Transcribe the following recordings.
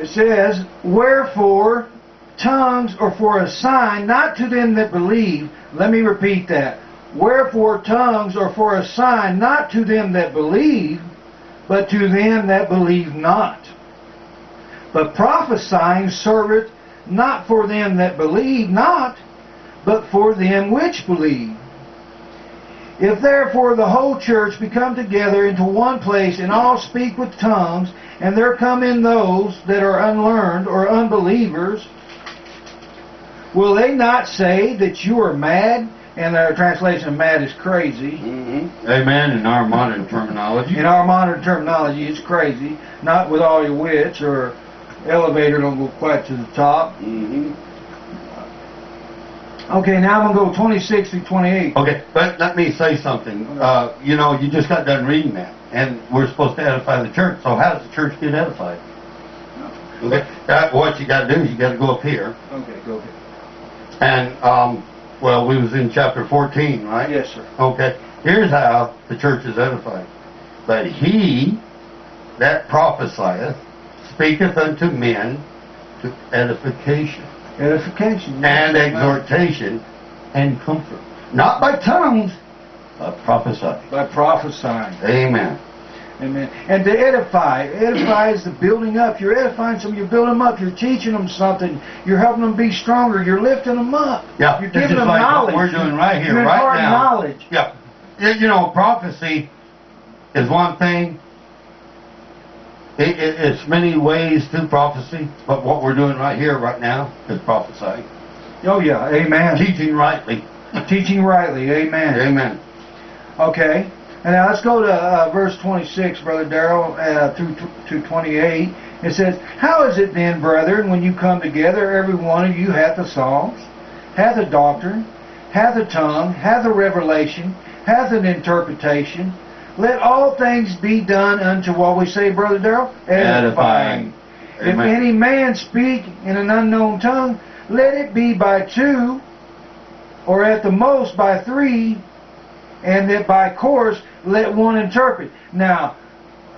It says, wherefore tongues are for a sign, not to them that believe. Let me repeat that. Wherefore tongues are for a sign, not to them that believe, but to them that believe not. But prophesying serveth not for them that believe not, but for them which believe. If therefore the whole church be come together into one place, and all speak with tongues, and there come in those that are unlearned or unbelievers, will they not say that you are mad? And our translation of mad is crazy. Amen, in our modern terminology. In our modern terminology, it's crazy. Not with all your wits, or elevator don't go quite to the top. Okay, now I'm going to go 26 through 28. Okay, but let me say something. You know, you just got done reading that, and we're supposed to edify the church. So how does the church get edified? Okay, what you got to do is you got to go up here. Okay, go ahead. And well, we was in chapter 14, right? Yes, sir. Okay, here's how the church is edified. But he that prophesieth speaketh unto men to edification. Edification. And exhortation and comfort. Not by tongues, but prophesying. By prophesying. Amen. Amen. And to edify. Edify is the building up. You're edifying something. You're building them up. You're teaching them something. You're helping them be stronger. You're lifting them up. Yeah. You're giving them like knowledge. What we're doing right here, You're right now. knowledge. Yeah. You know, prophecy is one thing. It's many ways to prophecy, but what we're doing right here, right now, is prophesying. Oh, yeah. Amen. Teaching rightly. Teaching rightly. Amen. Amen. Okay. And now let's go to verse 26, Brother Darrell, through to 28. It says, how is it then, brethren, when you come together, every one of you hath a psalm, hath a doctrine, hath a tongue, hath a revelation, hath an interpretation? Let all things be done unto what we say, Brother Darrell? Edifying. If any man speak in an unknown tongue, let it be by two, or at the most by three, and that by course let one interpret. Now,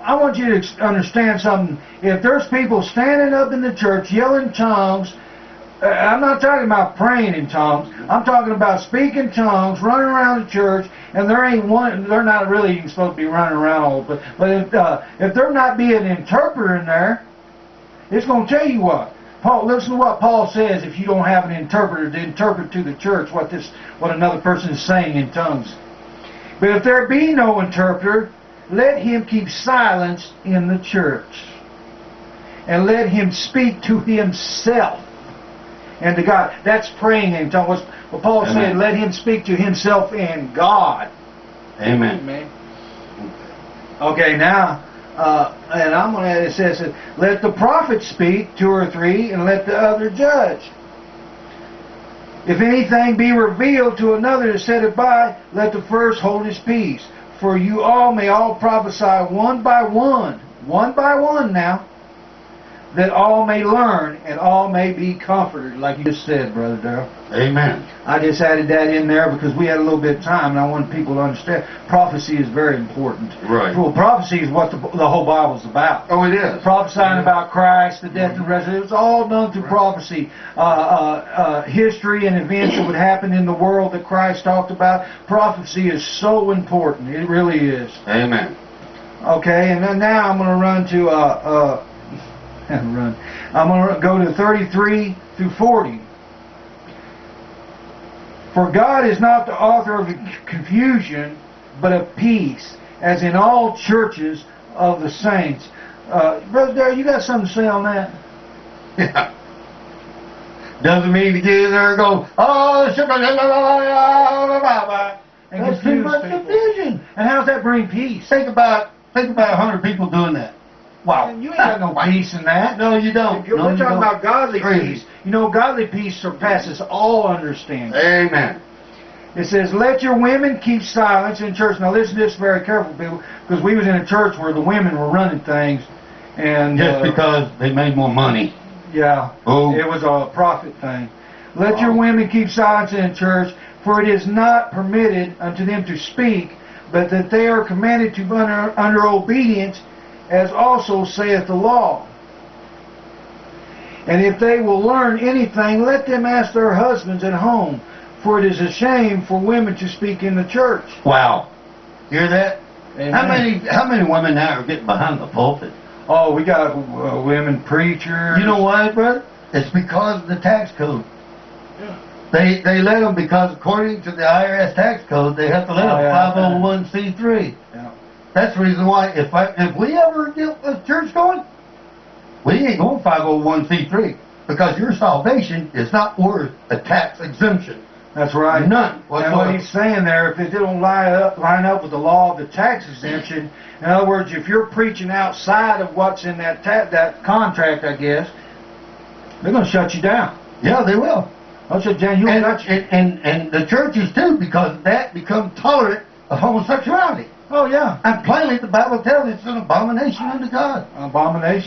I want you to understand something. If there's people standing up in the church yelling tongues, I'm not talking about praying in tongues. I'm talking about speaking tongues, running around the church, and there ain't one. They're not really even supposed to be running around all. But if there not be an interpreter in there, it's going to tell you what. Paul, listen to what Paul says. If you don't have an interpreter to interpret to the church what another person is saying in tongues. But if there be no interpreter, let him keep silence in the church, and let him speak to himself and to God. That's praying in tongues. What Paul said, let him speak to himself and God. Amen. Amen. Okay, now, and I'm going to, it says, let the prophet speak, 2 or 3, and let the other judge. If anything be revealed to another to set it by, let the first hold his peace. For you all may all prophesy one by one now, that all may learn and all may be comforted, like you just said, Brother Darrell. Amen. I just added that in there because we had a little bit of time, and I want people to understand prophecy is very important. Right. Well, prophecy is what the whole Bible's about. Oh, it is. Prophesying about Christ, the death and resurrection. It's all done through prophecy. History and events that would happen in the world that Christ talked about. Prophecy is so important. It really is. Amen. Okay, and then now I'm going to run to I'm going to go to 33 through 40. For God is not the author of confusion, but of peace, as in all churches of the saints. Brother Darrell, you got something to say on that? Yeah. Doesn't mean to get in there and go, oh, and that's too much confusion. And how does that bring peace? Think about 100 people doing that. Wow. You ain't got no peace in that. No, you don't. We're talking about godly peace. You know, godly peace surpasses all understanding. Amen. It says, let your women keep silence in church. Now listen to this very careful, people, because we was in a church where the women were running things. And just because they made more money. Yeah. Oh. It was a profit thing. Let your women keep silence in church, for it is not permitted unto them to speak, but that they are commanded to be under obedience, as also saith the law. And if they will learn anything, let them ask their husbands at home, for it is a shame for women to speak in the church. Wow. Hear that? Amen. How many women now are getting behind the pulpit? Oh, we got women preachers. You know why, brother? It's because of the tax code. Yeah. They let them because according to the IRS tax code, they have to let them 501c3. Yeah. That's the reason why if we ever get a church going, we ain't going 501c3 because your salvation is not worth a tax exemption. That's right. None whatsoever. And what he's saying there, if it don't line up with the law of the tax exemption, in other words, if you're preaching outside of what's in that contract, I guess, they're going to shut you down. Yeah, they will. They'll shut you down. And the churches too, because that become tolerant of homosexuality. Oh, yeah. And plainly the Bible tells it's an abomination unto God. Abomination.